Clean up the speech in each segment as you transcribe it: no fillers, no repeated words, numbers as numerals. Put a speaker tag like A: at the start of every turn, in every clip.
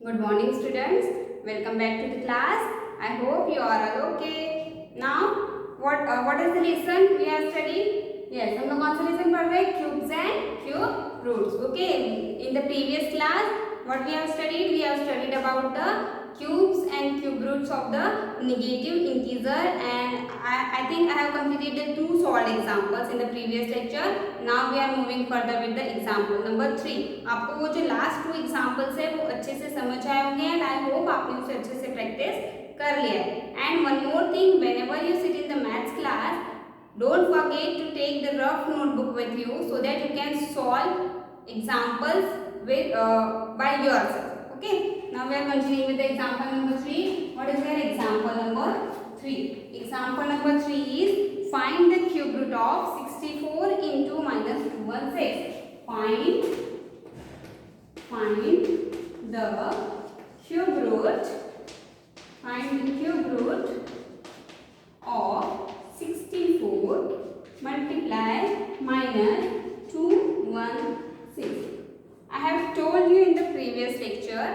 A: Good morning students. Welcome back to the class. I hope you are all okay. Now what is the lesson we are studying? Yes, हम लोग कौन सा lesson पढ़ रहे हैं? Cubes and cube roots. Okay. In the previous class, what we have studied? We have studied about the cubes and cube roots of the negative integer, and I think I have completed the two solved examples in the previous lecture. Now we are moving further with the example number 3. आपको वो जो last two examples है वो अच्छे से समझ आए होंगे and I hope आपने उसे अच्छे से practice कर लिया है. And one more thing, whenever you sit in the maths class, don't forget to take the rough notebook with you so that you can solve examples with by yourself. Okay. Now we are continuing with the example number 3. What is your example number 3? Example number 3 is find the cube root of 64 into minus 216. Find the cube root. Find the cube root of 64 multiply minus 216. I have told you in the previous lecture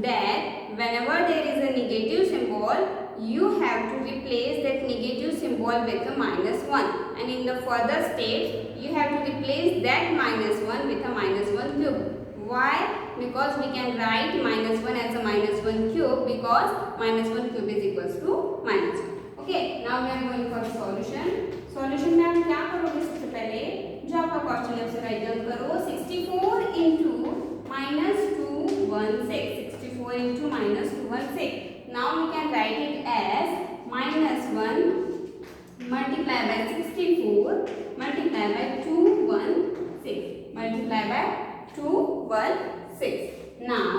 A: that whenever there is a negative symbol, you have to replace that negative symbol with a minus 1, and in the further steps you have to replace that minus 1 with a minus 1 cube. Why? Because we can write minus 1 as a minus 1 cube, because minus 1 cube is equals to minus 1. Okay, now we are going for the solution. Solution में आप क्या करोगे? सबसे पहले जो आपका question है उसे राइट डाउन करो. 64 into minus 216. 64 into minus 216. Now we can write it as minus 1 multiply by 64 multiply by 216 multiply by 216. Now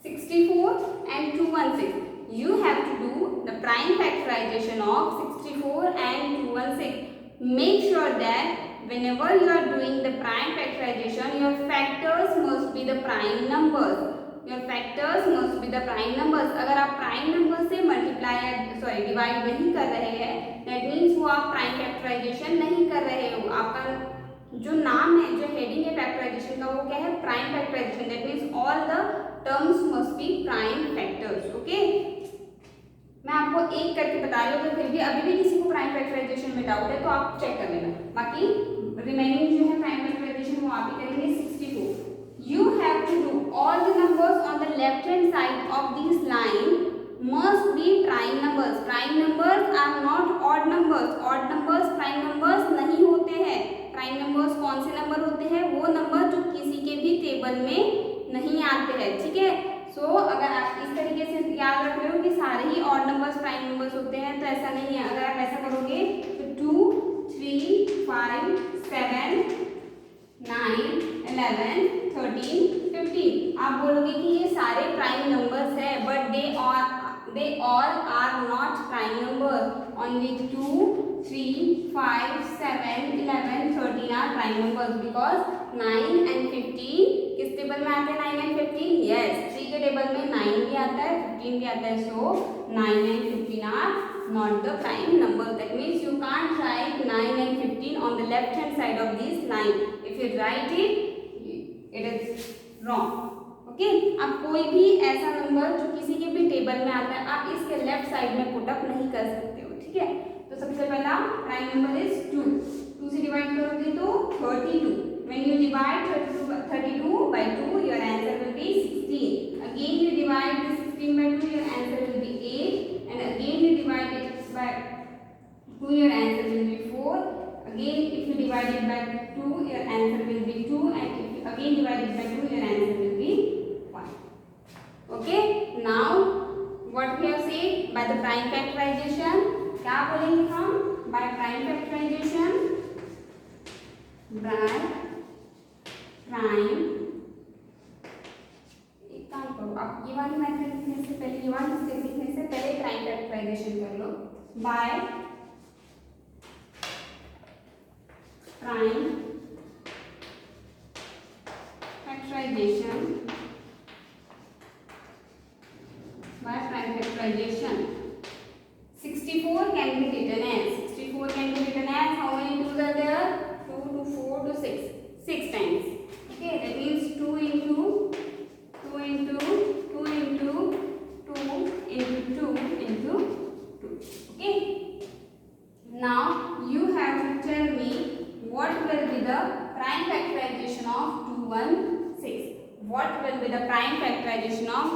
A: 64 and 216. You have to do the prime factorization of 64 and 216. Make sure that whenever you are doing the prime factorization, your factors must be the prime numbers. Your factors must be the prime numbers. अगर आप prime number से multiply divide नहीं कर रहे हैं, that means वो आप prime factorization नहीं कर रहे हो. आपका जो नाम है, जो heading है factorization का, वो क्या है? Prime factorization. That means all the terms must be prime factors. Okay? मैं आपको एक करके बता रही हूँ, तो फिर भी अभी भी किसी को प्राइम फैक्टराइजेशन में डाउट है तो आप चेक कर लेना. बाकी रिमेनिंग जो है प्राइम फैक्टराइजेशन वो आप ही करेंगे. 64. You have to do all the numbers on the left hand side of this line must be prime numbers. Prime numbers are not odd numbers. Odd numbers prime numbers नहीं होते हैं. Prime numbers कौन से number होते हैं? वो number जो किसी के भी टेबल में नहीं आते हैं. ठीक है. अगर आप इस तरीके से याद रख रहे हो कि सारे ही ऑड नंबर्स प्राइम नंबर्स होते हैं, तो ऐसा नहीं है. अगर आप ऐसा करोगे तो 2, 3, 5, 7, 9, 11, 13, 15 आप बोलोगे कि ये सारे प्राइम नंबर्स है, but they all are not prime numbers. Only 2, 3, 5, 7, 11, 13 are prime numbers, because 9 and 15 किस टेबल में आते हैं? 9 and 15. Yes, 3 के टेबल में 9 भी आता है, 15 भी आता है. So 9 and 15 are not the prime numbers. That means you can't write 9 and 15 on the left hand side of this line. If you write it, it is wrong. Okay. अब कोई भी ऐसा नंबर जो किसी के भी टेबल में आता है, आप इसके लेफ्ट साइड में पुट अप नहीं कर सकते हो. ठीक है. तो सबसे पहला प्राइम नंबर इज 2. 2 से डिवाइड करोगे तो 32. When you divide 32 by 2, your answer will be 16. Again you divide the 16 by 2, your answer will be 8. And again you divide it by 2, your answer will be 4. Again if you divide it by 2, your answer will be 2. And if you again divide it by 2, your answer will be 1. Okay. Now what we have said by the prime factorization. क्या बोलेंगे हम? By prime factorization, by prime. एक काम करो, आप ये वाली method लिखने से पहले, ये वाली स्टेप लिखने से पहले प्राइम फैक्टराइजेशन कर लो. By prime factorisation, by prime factorisation 64 can be written as 64 can be written as how many 2s are there? 2 to 4 to 6 times. Okay, that means 2 into what will be the prime factorization of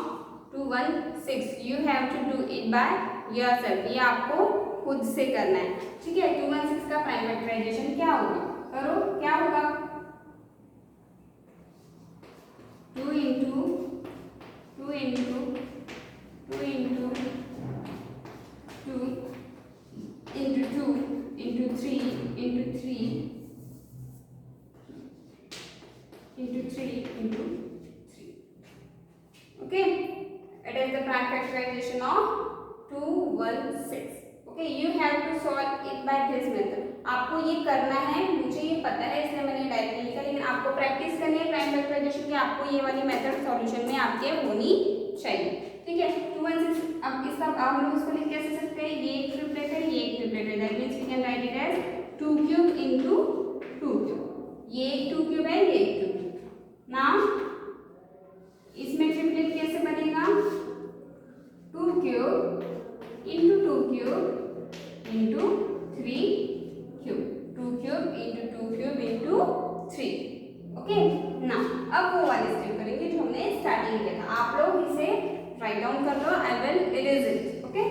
A: 216? You have to do it by yourself. ये आपको खुद से करना है, ठीक है। 216 का prime factorisation क्या होगा, करो, क्या होगा, 2 into 2 into 2 into 2 into 2 into 3 into 3 into 3 into 3. Okay, it is the prime factorization of 216. Okay, you have to solve it by this method. आपको ये करना है, मुझे ये पता है इसलिए मैंने डायरेक्टली लिखा, लेकिन आपको प्रैक्टिस करनी है प्राइम फैक्टराइजेशन की। आपको ये वाली मेथड सॉल्यूशन में आपके होनी चाहिए, ठीक है। 216, अब इसका हम लोग इसको लिख कैसे सकते हैं, ये एक ट्रिपलेट है, ये एक ट्रिपलेट है, that means we can write it as 2 cube into 2 cube. ये एक 2 क्यूब है, ये एक क्यूब। नाउ इसमें ट्रिपलेट कैसे बनेगा, 2 cube into 2 cube into 3 cube, 2 cube into 2 cube into 3। Okay, ना अब वो वाली स्टेप करेंगे जो हमने स्टार्टिंग किया था। आप लोग इसे राइट डाउन कर लो, I will erase it. Okay,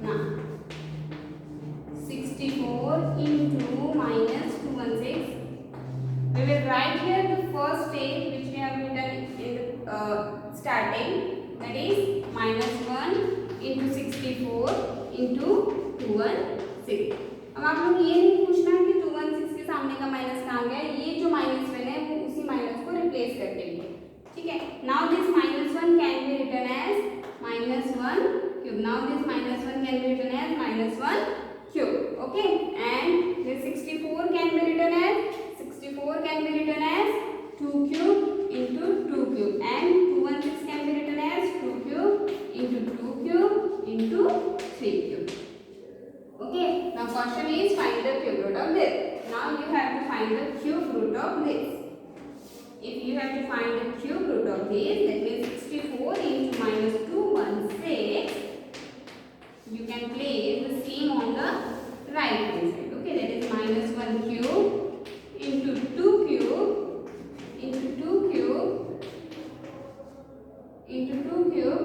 A: now 64 into minus 216. We will write here the first step which we have written in the starting, that is minus 1 into 64 into 216. अब आप लोग ये नहीं पूछना कि 216 के सामने का माइनस कहाँ गया, ये जो माइनस वन है वो उसी माइनस को रिप्लेस कर देंगे, ठीक है। Now this minus 1 can be written as minus 1 cube. Now this minus 1 can be written as minus 1 cube. Okay, and this 64 can be written as 2 cube into 2 cube, and 216 can be written as 2 cube into 2 cube into 3 cube. Okay, now question is find the cube root of this. Now you have to find the cube root of this. If you have to find the cube root of this, that means 64 into minus 216, you can place the same on the right hand side. Okay, that is minus 1 cube into 2 cube into 2 cube into 2 cube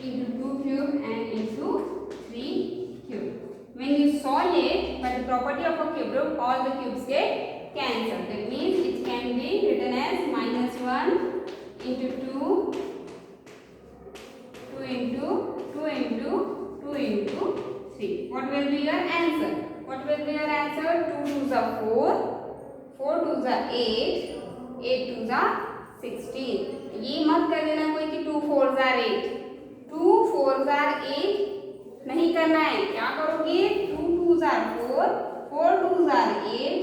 A: into 2 cube and into 3 cube. When you solve it, by the property of a cube root, all the cubes get cancelled. That means it can be written as minus 1 into 2 into 2 into 2 into 3. What will be your answer? What will be your answer? 2 2s are 4, 4 2s are 8, 8 2s are 16. ये मत कर देना कोई कि 2 4s are 8, 2 4s are 8 नहीं करना है। क्या करोगे, 2 2s are 4, 4 2s are 8,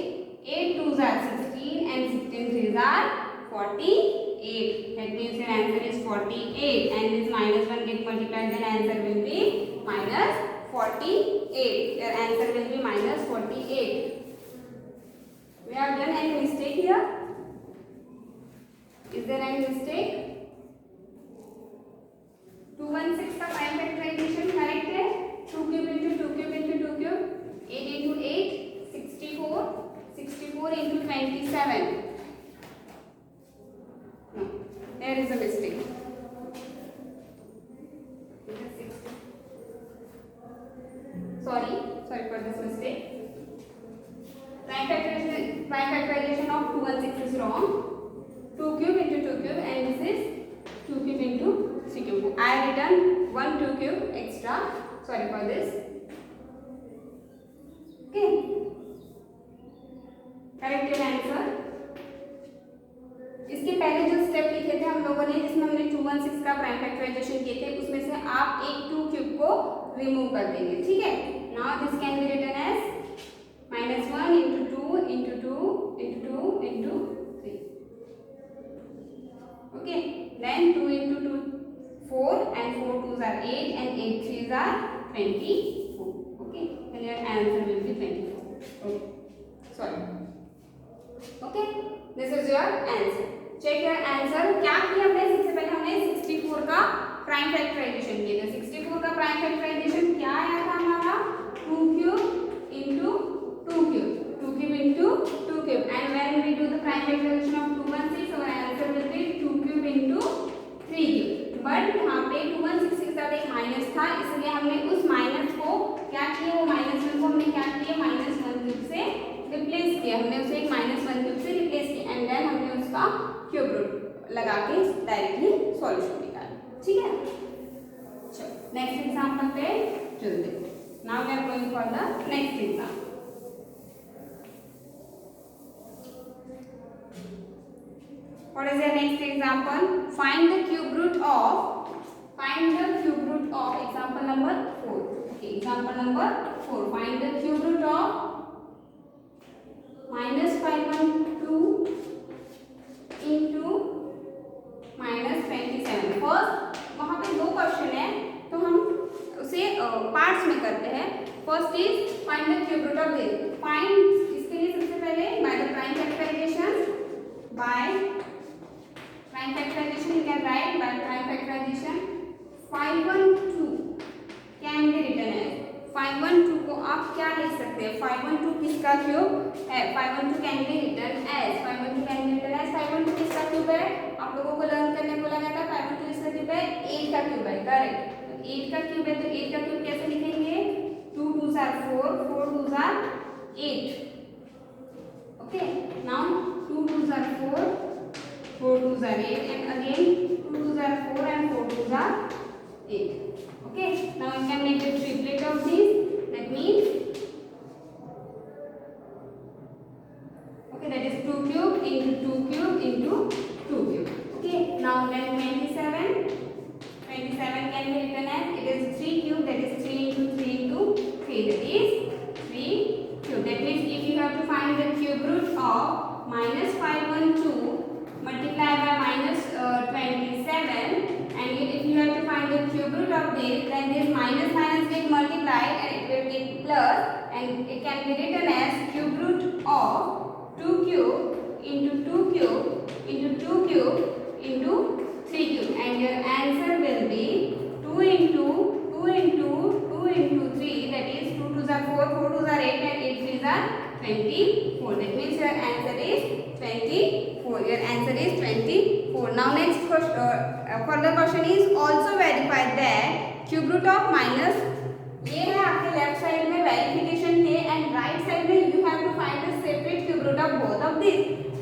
A: 8 2s are 16 and 16 3s are 48. That means your answer is 48, and this minus 1 get multiplied, then answer will be minus 48. Your answer will be minus 48. We have done any mistake here? Is there any mistake? 216 का prime factorisation correct है। 2 cube into 2 cube into 2 cube, 8 into 8 64, 64 into 27. No, there is a mistake. Sorry for this mistake. Prime factorization of 216 is wrong. 2 cube into 2 cube, and this is 2 cube into 3 cube. I have written 1 2 cube extra. Sorry for this. Okay. Correct your answer. इसके पहले जो step लिखे थे हम लोगों ने, जिसमें हमने 216 का प्राइम फैक्टराइजेशन किए थे, उसमें से आप एक 2 क्यूब को रिमूव कर देंगे, ठीक है। Now this can be written as -1 into 2 into 2 into 2 into 3. Okay, then 2 into 2 4, and 4 2s are 8, and 8 3s are 24. Okay, then your answer will be 24. Okay, sorry. This is your answer. Check your answer. क्या किया हमने? सबसे पहले हमने 64 का prime factorisation किया था। 64 का प्राइम फैक्टराइजेशन क्या आया था हमारा? 2 cube into 2 cube, 2 cube into 2 cube, and when we do the prime factorization of 216, our answer will be 2 cube into 3 cube. But यहाँ पे 216 के साथ एक माइनस था, इसलिए हमने उस माइनस को क्या किया? वो माइनस वन को हमने क्या किया? माइनस वन क्यूब से रिप्लेस किया। हमने उसे एक माइनस वन क्यूब से रिप्लेस किया एंड देन हमने उसका क्यूब रूट लगा के डायरेक्टली सॉल्यूशन निकाला। ठीक है, चलो नेक्स्ट एग्जांपल पे चलते हैं। Now we are going for the next example. What is the next example? Find the cube root of example number 4. Okay, example number 4. Find the cube root of -512 into -27. First वहाँ पे दो question है तो हम उसे parts में करते हैं। First is find the cube root of this. Find, इसके लिए सबसे पहले by the prime factorisation, you can write by prime factorization 512 can be written as 512 को आप क्या लिख सकते हैं? 512 किसका क्यूब है? 512 can be written as 512 किसका क्यूब है? आप लोगों को लर्न करने बोला गया था 512 किसका क्यूब है? 8 का क्यूब है। करेक्ट, 8 का क्यूब है तो 8 का क्यूब कैसे लिखेंगे? 2 2s are 4, 4 2s are 8. Okay, now 2 2s are 4, 4 2s are 8, and again 2 2s are 4 and 4 2s are 8. Okay, now you can make the triplet of this. That means, okay, that is 2 cube into 2 cube into 2 cube. Okay, now then 27 can be written as, it is 3 cube, that is 3 into 3 into 3, that is 3 cube. That means if you have to find the cube root of -512 multiplied by -27, and if you have to find the cube root of this, then this minus get multiplied and it will get plus, and it can be written as cube root of 2 cube into 2 cube into 2 cube into 3 cube, and your answer will be 2 into 2 into 2 into 3, that is 2 2s are 4, 4 2s are 8, and 8 3s are 24. That means your answer is 24. Your answer is 24. Now next further question is also verify that cube root of minus, ये है आपके left side में verification थे and right side में you have to find the separate cube root of both of this.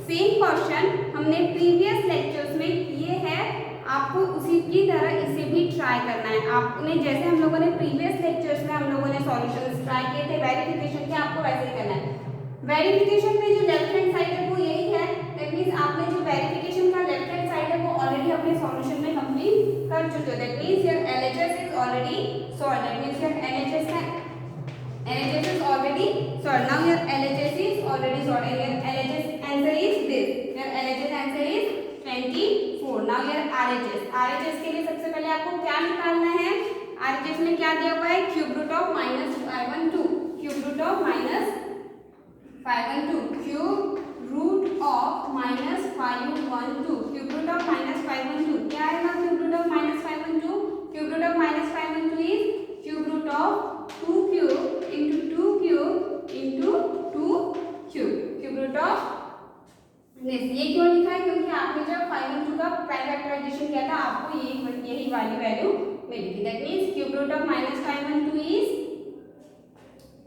A: Same question हमने previous lectures में किए हैं, आपको उसी की तरह इसे भी ट्राई करना है। आपने जैसे हम लोगों ने प्रीवियस लेक्चर्स में हम लोगों ने सॉल्यूशंस ट्राई किए थे वेरिफिकेशन के, आपको वैसे ही करना है। वेरिफिकेशन में जो लेफ्ट हैंड साइड है वो यही है, दैट मींस आपने जो वेरिफिकेशन का लेफ्ट हैंड साइड है वो ऑलरेडी अपने सॉल्यूशन में कंप्लीट कर चुके हो। That means your LHS is already solved, that means your LHS is already solved. Now your LHS is already solved and your LHS answer is this. Your LHS answer is 24. Now your RHS के लिए सबसे पहले आपको क्या निकालना है? RHS में क्या दिया हुआ है? Cube root of -512, cube root of -512, cube root of -512, cube root of -512 क्या आएगा? Cube root of -512, cube root of -512 is cube root of 2 cube into 2 cube into 2 cube, cube root of this. ये क्यों लिखा है? क्योंकि आपने जब 512 का प्राइम फैक्टराइजेशन किया था आपको यही वाली वैल्यू मिली थी। That means cube root of -512 is,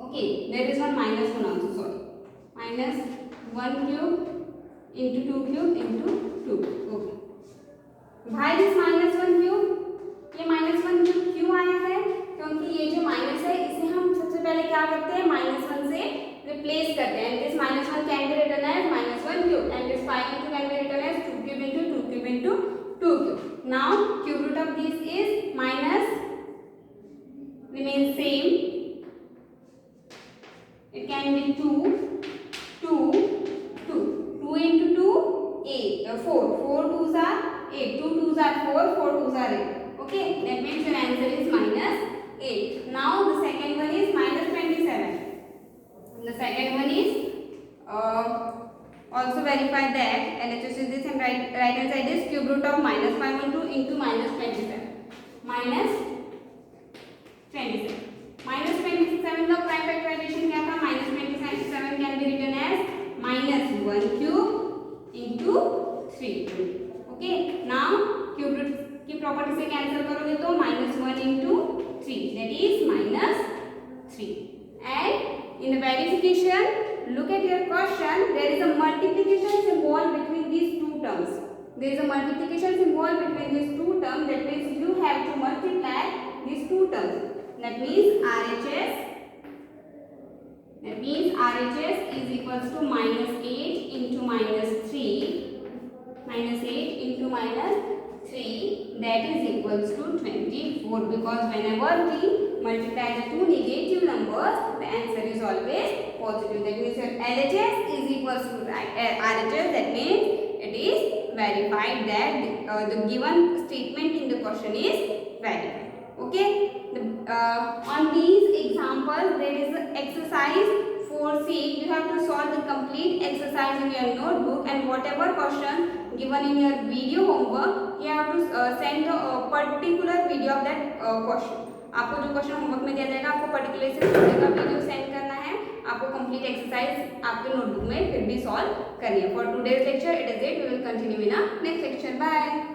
A: okay there is one -1 also, sorry, -1 cube into 2 cube into 2, okay. भाई दिस -1 क्यूब, ये -1 क्यूब क्यों आया है? क्योंकि ये जो माइनस है इसे हम सबसे पहले क्या करते हैं? -1 से रिप्लेस करते हैं। This -1 can be written as -1 cube and this 5 can be written as 2 cube into 2 cube into 2 cube. Now cube root of this is minus remains same. It can be 2 into 2 8, 4 2s are 8, 2 2s are 4, 4 2s are 8. Okay, that means your answer is -8. Now the second one is -27. The second one is Also verify that LHS is this and right hand side is cube root of minus 512 into minus 27. Minus 27. Minus 27 का prime factorization क्या था? Minus 27 can be written as minus 1 cube into 3 cube. Okay. Now cube root की property से cancel करोगे तो minus 1 into 3 that is minus 3. And in the verification, look at your question. There is a multiplication symbol between these two terms. There is a multiplication symbol between these two terms. That means you have to multiply these two terms. That means RHS. That means RHS is equals to minus 8 into minus 3. Minus 8 into minus 3. That is equals to 24. Because whenever we multiply the two negative numbers, the answer is always positive. That means your LHS is equals to RHS. That means it is verified that the given statement in the question is verified. Okay. On these examples, there is an exercise 4C. You have to solve the complete exercise in your notebook, and whatever question given in your video homework, you have to send the particular video of that question. आपको जो question homework में दिया जाएगा आपको particular से का video send करना है. आपको कंप्लीट एक्सरसाइज आपके नोटबुक में फिर भी सॉल्व करनी है. For today's lecture it is it. We will continue in a next lecture. Bye.